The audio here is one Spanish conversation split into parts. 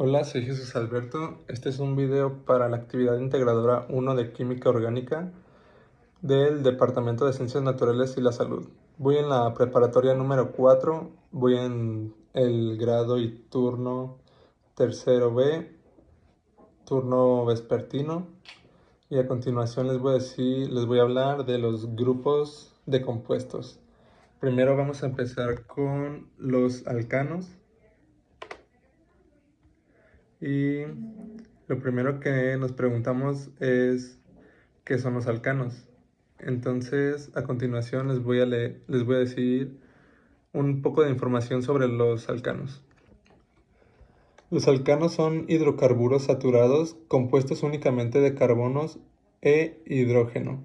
Hola, soy Jesús Alberto. Este es un video para la actividad integradora 1 de Química Orgánica del Departamento de Ciencias Naturales y la Salud. Voy en la preparatoria número 4, voy en el grado y turno tercero B, turno vespertino, y a continuación les voy a hablar de los grupos de compuestos. Primero vamos a empezar con los alcanos. Y lo primero que nos preguntamos es ¿qué son los alcanos? Entonces, a continuación les voy a decir un poco de información sobre los alcanos. Los alcanos son hidrocarburos saturados compuestos únicamente de carbonos e hidrógeno,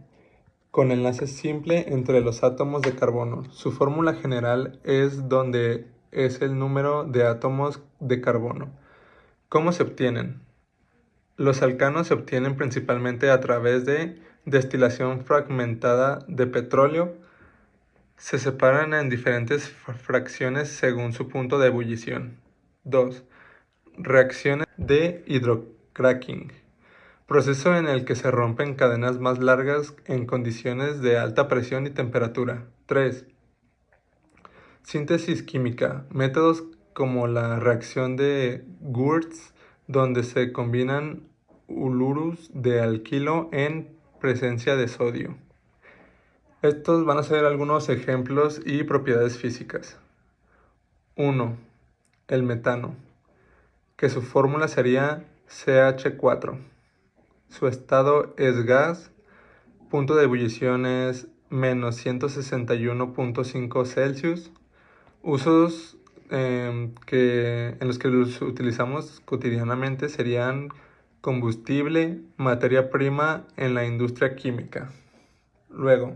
con enlace simple entre los átomos de carbono. Su fórmula general es donde es el número de átomos de carbono. ¿Cómo se obtienen? Los alcanos se obtienen principalmente a través de destilación fragmentada de petróleo. Se separan en diferentes fracciones según su punto de ebullición. 2. Reacciones de hidrocracking. Proceso en el que se rompen cadenas más largas en condiciones de alta presión y temperatura. 3. Síntesis química. Métodos como la reacción de Wurtz, donde se combinan uluros de alquilo en presencia de sodio. Estos van a ser algunos ejemplos y propiedades físicas. 1. El metano, que su fórmula sería CH4. Su estado es gas, punto de ebullición es menos 161.5 Celsius. Usos en los que los utilizamos cotidianamente serían combustible, materia prima en la industria química. Luego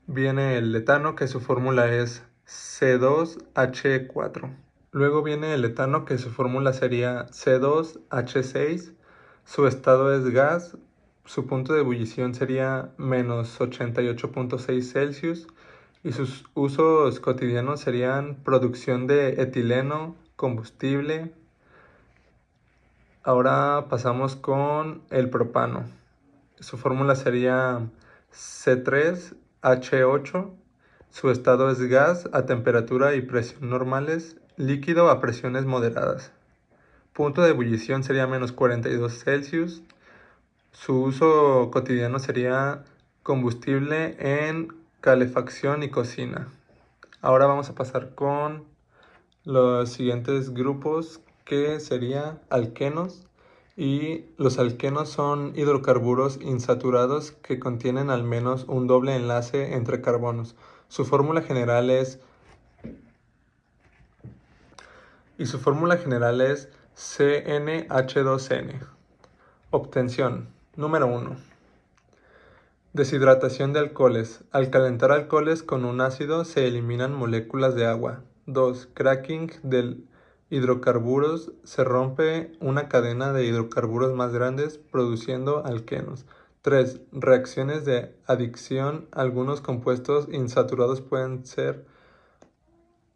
viene el etano, que su fórmula es C2H4. Luego viene el etano, que su fórmula sería C2H6. Su estado es gas, su punto de ebullición sería menos 88.6 Celsius. Y sus usos cotidianos serían producción de etileno, combustible. Ahora pasamos con el propano. Su fórmula sería C3H8. Su estado es gas a temperatura y presión normales, líquido a presiones moderadas. Punto de ebullición sería menos 42 Celsius. Su uso cotidiano sería combustible en calefacción y cocina. Ahora vamos a pasar con los siguientes grupos, que serían alquenos. Y los alquenos son hidrocarburos insaturados que contienen al menos un doble enlace entre carbonos. Su fórmula general es CnH2n. Obtención. Número 1. Deshidratación de alcoholes. Al calentar alcoholes con un ácido se eliminan moléculas de agua. 2. Cracking del hidrocarburos. Se rompe una cadena de hidrocarburos más grandes produciendo alquenos. 3. Reacciones de adicción. Algunos compuestos insaturados pueden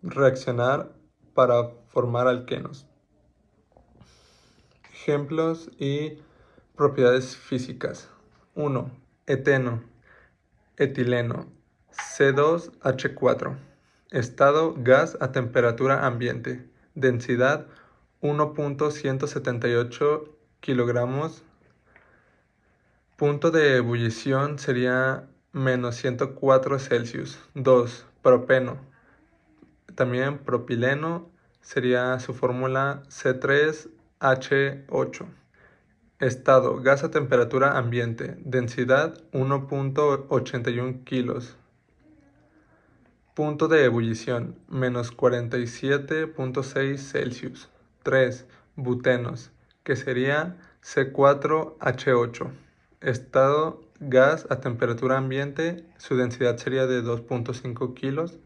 reaccionar para formar alquenos. Ejemplos y propiedades físicas. 1. Eteno, etileno, C2H4. Estado gas a temperatura ambiente. Densidad 1.178 kilogramos. Punto de ebullición sería menos 104 Celsius. 2. Propeno. También propileno sería su fórmula C3H8. Estado, gas a temperatura ambiente, densidad 1.81 kilos. Punto de ebullición, menos 47.6 Celsius. 3. Butenos, que sería C4H8. Estado, gas a temperatura ambiente, su densidad sería de 2.5 kilos.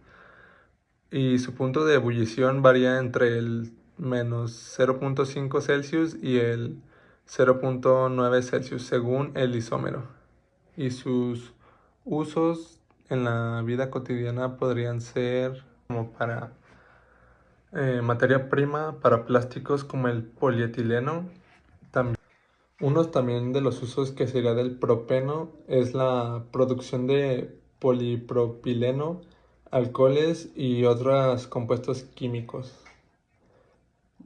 Y su punto de ebullición varía entre el menos 0.5 Celsius y el 0.9 Celsius según el isómero. Y sus usos en la vida cotidiana podrían ser como para Materia prima para plásticos como el polietileno. Uno también de los usos que sería del propeno es la producción de polipropileno, alcoholes y otros compuestos químicos.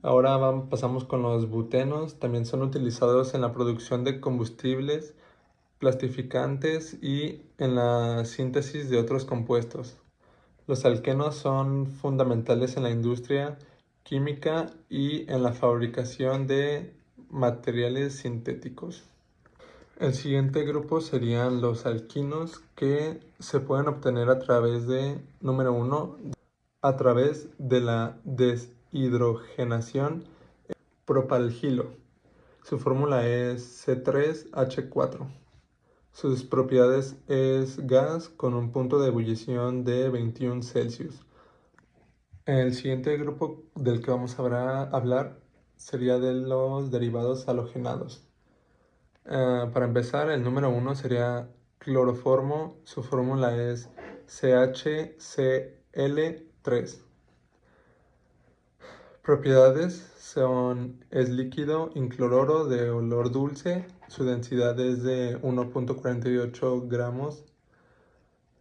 Ahora pasamos con los butenos. También son utilizados en la producción de combustibles, plastificantes y en la síntesis de otros compuestos. Los alquenos son fundamentales en la industria química y en la fabricación de materiales sintéticos. El siguiente grupo serían los alquinos, que se pueden obtener a través de, número uno, a través de la deshidrogenación propalgilo. Su fórmula es C3H4. Sus propiedades es gas con un punto de ebullición de 21 Celsius. El siguiente grupo del que vamos a hablar sería de los derivados halogenados. Para empezar, el número uno sería cloroformo. Su fórmula es CHCl3. Propiedades es líquido incoloro de olor dulce. Su densidad es de 1.48 gramos.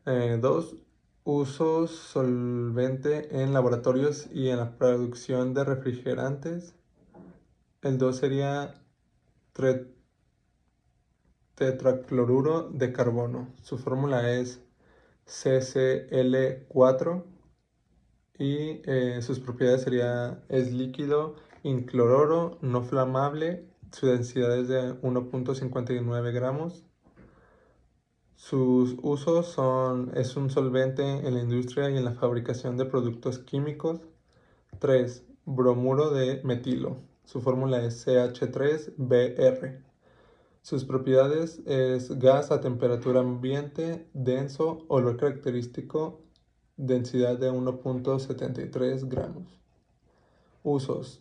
2. Usos solvente en laboratorios y en la producción de refrigerantes. El 2 sería tetracloruro de carbono. Su fórmula es CCl4 y sus propiedades es líquido incoloro, no flamable. Su densidad es de 1.59 gramos. Sus usos es un solvente en la industria y en la fabricación de productos químicos. 3. Bromuro de metilo. Su fórmula es CH3Br. Sus propiedades es gas a temperatura ambiente, denso, olor característico, densidad de 1.73 gramos. Usos: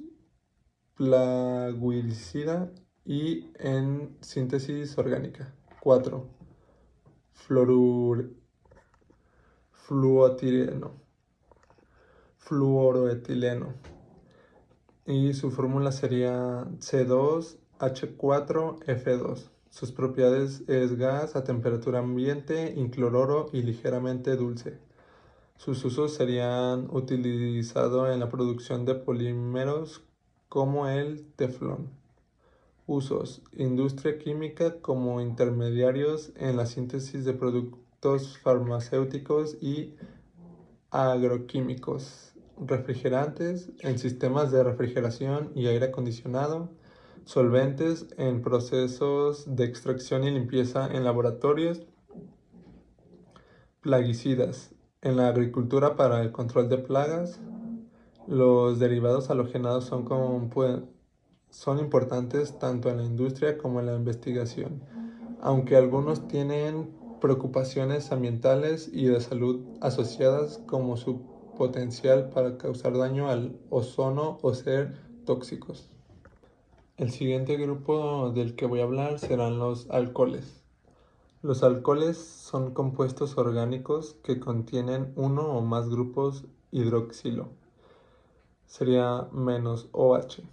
plaguicida y en síntesis orgánica. 4. Fluoroetileno. Y su fórmula sería C2H4F2. Sus propiedades es gas a temperatura ambiente, incoloro y ligeramente dulce. Sus usos serían utilizado en la producción de polímeros como el teflón. Usos: industria química como intermediarios en la síntesis de productos farmacéuticos y agroquímicos. Refrigerantes en sistemas de refrigeración y aire acondicionado. Solventes en procesos de extracción y limpieza en laboratorios. Plaguicidas en la agricultura para el control de plagas. Los derivados halogenados son importantes tanto en la industria como en la investigación, aunque algunos tienen preocupaciones ambientales y de salud asociadas, como su potencial para causar daño al ozono o ser tóxicos. El siguiente grupo del que voy a hablar serán los alcoholes. Los alcoholes son compuestos orgánicos que contienen uno o más grupos hidroxilo, sería -OH,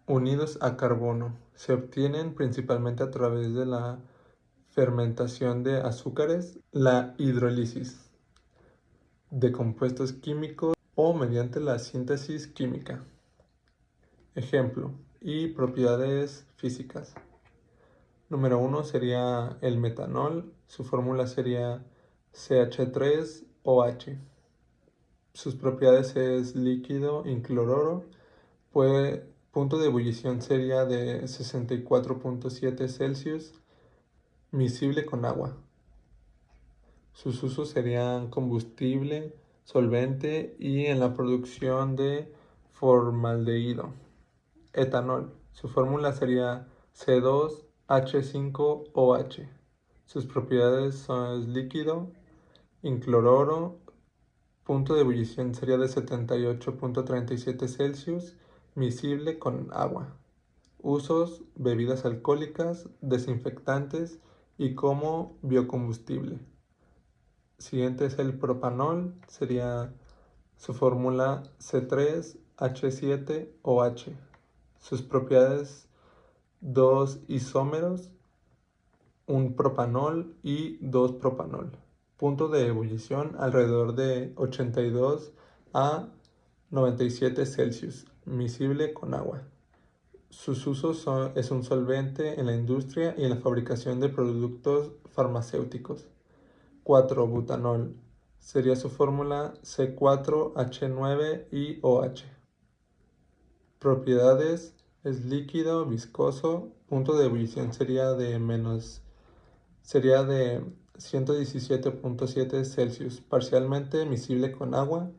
unidos a carbono. Se obtienen principalmente a través de la fermentación de azúcares, la hidrólisis de compuestos químicos o mediante la síntesis química. Ejemplo y propiedades físicas. Número 1 sería el metanol. Su fórmula sería CH3OH. Sus propiedades es líquido incoloro. Punto de ebullición sería de 64.7 Celsius, miscible con agua. Sus usos serían combustible, solvente y en la producción de formaldehído. Etanol. Su fórmula sería C2H5OH. Sus propiedades son líquido incoloro. Punto de ebullición sería de 78.37 Celsius, miscible con agua. Usos: bebidas alcohólicas, desinfectantes y como biocombustible. Siguiente es el propanol, sería Su fórmula C3H7OH. Sus propiedades: dos isómeros, un propanol y 2-propanol. Punto de ebullición alrededor de 82 a 97 Celsius, miscible con agua. Sus usos es un solvente en la industria y en la fabricación de productos farmacéuticos. 4-butanol. Sería su fórmula C4H9IOH. Propiedades: es líquido, viscoso. Punto de ebullición sería de 117.7 Celsius, parcialmente miscible con agua.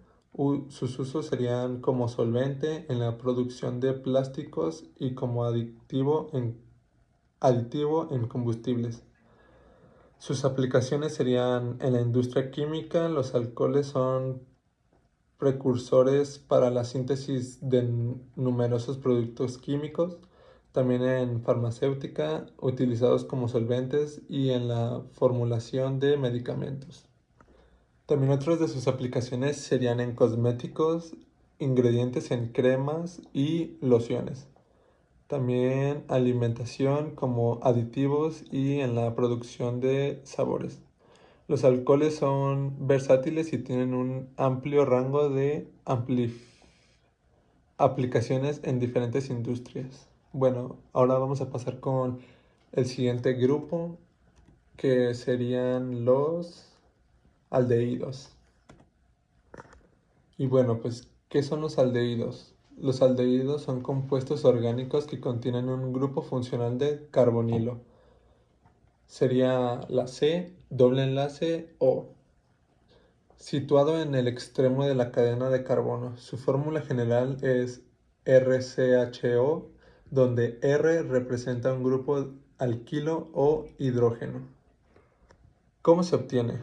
Sus usos serían como solvente en la producción de plásticos y como aditivo en combustibles. Sus aplicaciones serían en la industria química. Los alcoholes son precursores para la síntesis de numerosos productos químicos, también en farmacéutica, utilizados como solventes y en la formulación de medicamentos. También otras de sus aplicaciones serían en cosméticos, ingredientes en cremas y lociones. También alimentación como aditivos y en la producción de sabores. Los alcoholes son versátiles y tienen un amplio rango de aplicaciones en diferentes industrias. Bueno, ahora vamos a pasar con el siguiente grupo, que serían los aldehídos. Y bueno, pues, ¿qué son los aldehídos? Los aldehídos son compuestos orgánicos que contienen un grupo funcional de carbonilo. Sería la C, doble enlace O, situado en el extremo de la cadena de carbono. Su fórmula general es RCHO, donde R representa un grupo alquilo o hidrógeno. ¿Cómo se obtiene?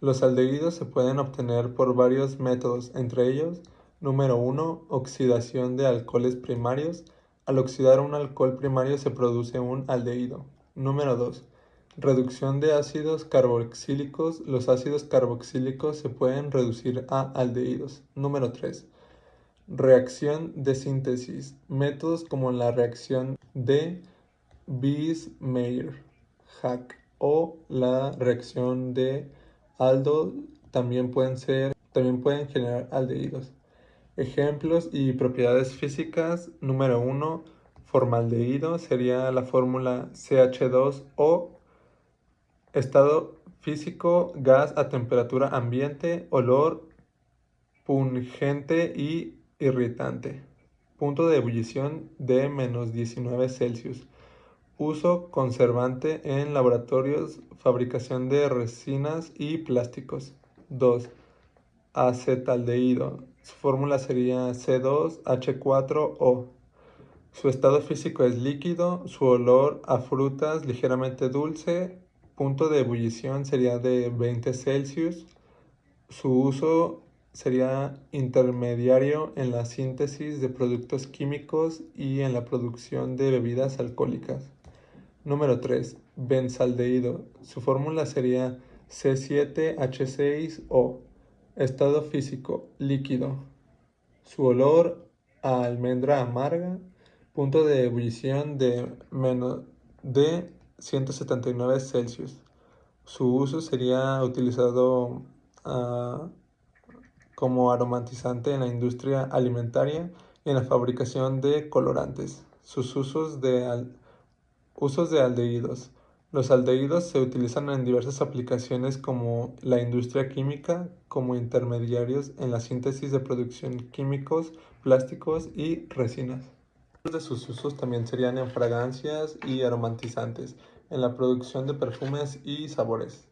Los aldehídos se pueden obtener por varios métodos, entre ellos: número 1, oxidación de alcoholes primarios. Al oxidar un alcohol primario se produce un aldehído. Número 2, reducción de ácidos carboxílicos. Los ácidos carboxílicos se pueden reducir a aldehídos. Número 3, reacción de síntesis. Métodos como la reacción de Buise-Maillard o la reacción de Aldol también pueden generar aldehídos. Ejemplos y propiedades físicas. Número 1, formaldehído, sería la fórmula CH2O. Estado físico: gas a temperatura ambiente, olor pungente y irritante. Punto de ebullición de menos 19 Celsius. Uso: conservante en laboratorios, fabricación de resinas y plásticos. 2, acetaldehído. Su fórmula sería C2H4O. Su estado físico es líquido, su olor a frutas ligeramente dulce. Punto de ebullición sería de 20 Celsius. Su uso sería intermediario en la síntesis de productos químicos y en la producción de bebidas alcohólicas. Número 3, benzaldehído. Su fórmula sería C7H6O. Estado físico: líquido. Su olor a almendra amarga. Punto de ebullición de menos de 179 Celsius. Su uso sería utilizado como aromatizante en la industria alimentaria y en la fabricación de colorantes. Sus usos de aldehídos. Los aldehídos se utilizan en diversas aplicaciones como la industria química, como intermediarios en la síntesis de producción químicos, plásticos y resinas. De sus usos también serían en fragancias y aromatizantes, en la producción de perfumes y sabores.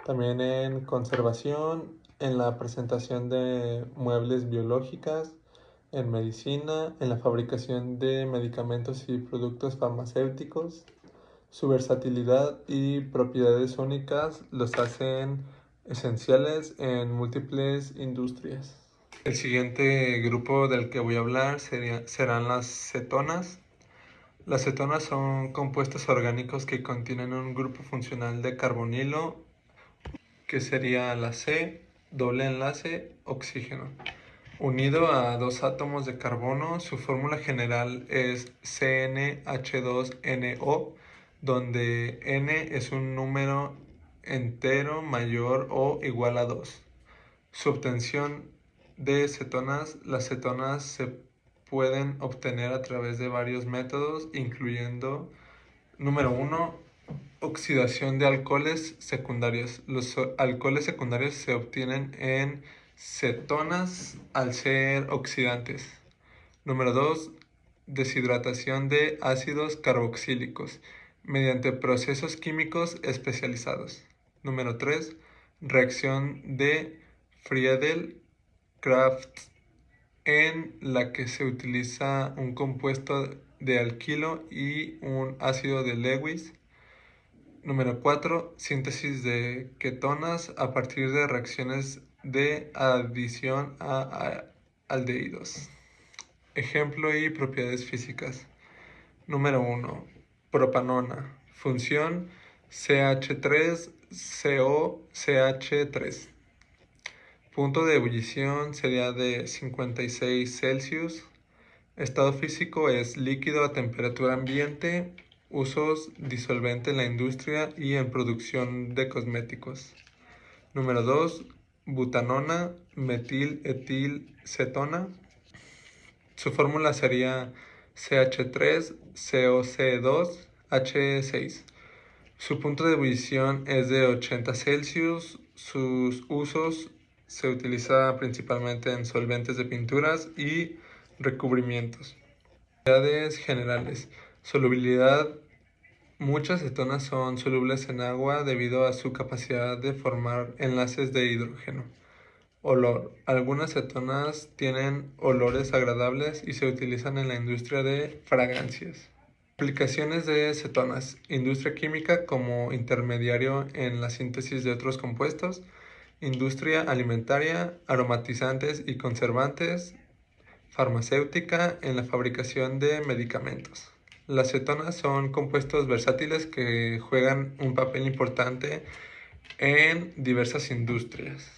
También en conservación, en la presentación de muebles biológicas, en medicina, en la fabricación de medicamentos y productos farmacéuticos. Su versatilidad y propiedades únicas los hacen esenciales en múltiples industrias. El siguiente grupo del que voy a hablar serán las cetonas. Las cetonas son compuestos orgánicos que contienen un grupo funcional de carbonilo, que sería la C, doble enlace, oxígeno. Unido a dos átomos de carbono, su fórmula general es CnH2nO, donde n es un número entero mayor o igual a 2. Su obtención de cetonas. Las cetonas se pueden obtener a través de varios métodos, incluyendo, número 1, oxidación de alcoholes secundarios. Los alcoholes secundarios se obtienen en cetonas al ser oxidantes. Número 2, deshidratación de ácidos carboxílicos mediante procesos químicos especializados. Número 3, reacción de Friedel-Crafts, en la que se utiliza un compuesto de alquilo y un ácido de Lewis. Número 4, síntesis de ketonas a partir de reacciones de adición a aldehídos. Ejemplo y propiedades físicas. Número 1, propanona. Función CH3COCH3. Punto de ebullición sería de 56 Celsius. Estado físico es líquido a temperatura ambiente. Usos: disolvente en la industria y en producción de cosméticos. Número 2, butanona, metiletilcetona. Su fórmula sería CH3COC2H6. Su punto de ebullición es de 80 Celsius. Sus usos: se utiliza principalmente en solventes de pinturas y recubrimientos. Propiedades generales. Solubilidad. Muchas cetonas son solubles en agua debido a su capacidad de formar enlaces de hidrógeno. Olor. Algunas cetonas tienen olores agradables y se utilizan en la industria de fragancias. Aplicaciones de cetonas. Industria química como intermediario en la síntesis de otros compuestos. Industria alimentaria, aromatizantes y conservantes. Farmacéutica, en la fabricación de medicamentos. Las cetonas son compuestos versátiles que juegan un papel importante en diversas industrias.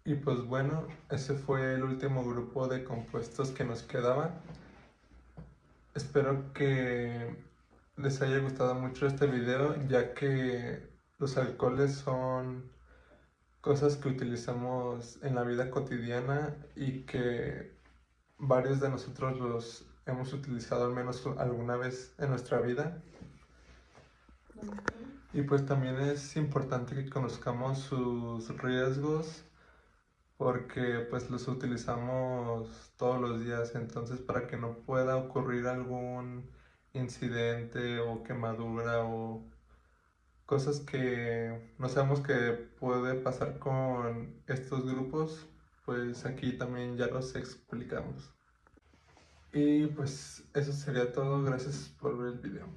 Y pues bueno, ese fue el último grupo de compuestos que nos quedaba. Espero que les haya gustado mucho este video, ya que los alcoholes son cosas que utilizamos en la vida cotidiana y que varios de nosotros los hemos utilizado al menos alguna vez en nuestra vida. Y pues también es importante que conozcamos sus riesgos, porque pues los utilizamos todos los días, entonces para que no pueda ocurrir algún incidente o quemadura o cosas que no sabemos que puede pasar con estos grupos, pues aquí también ya los explicamos. Y pues eso sería todo, gracias por ver el video.